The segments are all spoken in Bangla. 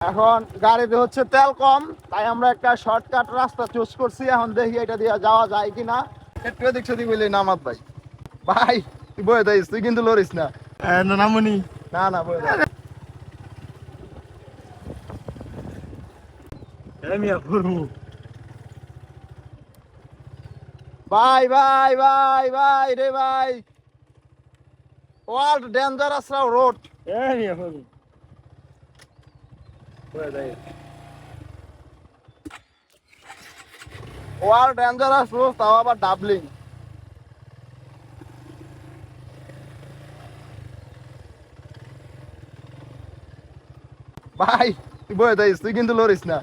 এখন গাড়িতে হচ্ছে তেল কম, তাই আমরা একটা শর্টকাট রাস্তা চুজ করছি। এখন দেখি এটা দিয়ে যাওয়া যায় কিনা। একটু এদিক সেদিক বললি নামাত ভাই। ভাই তুই বয়ে দিস, তুই কিন্তু লড়িস না। নামুনি না না বয়ে দে। ভাই ভাই ভাই ভাই রে ভাই, world dangerous road. World dangerous road, তাও আবার ডাবলিং। ভাই তুই বয়ে দিস, তুই কিন্তু লড়িস না।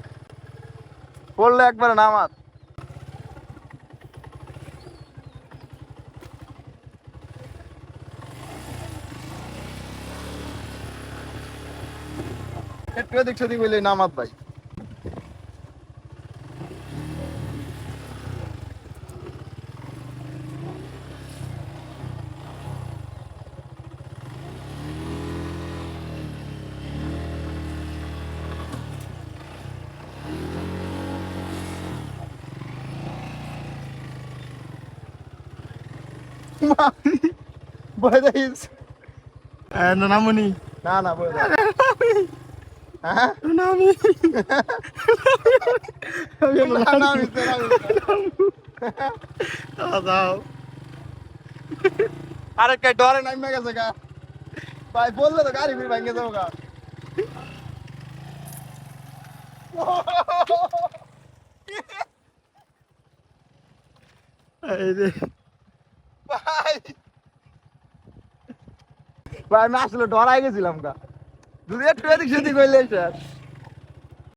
পড়লে একবারে নামাত। একটু এদিক সেদিক বললি নামাত ভাই। বয়ে দিস। নামুনি না না বয়ে দিস। হ্যাঁ নামি না, নামিস না, নামিস না। যাও আরে কে ডরে নামে গেছে গা। ভাই বললে তো গাড়ি ফির ভেঙে যাবো গা। এই যে ভাই ভাই আমি আসলে ডরাই গেছিলাম গা। যদি একটু এদিক সেদিক হইলে স্যার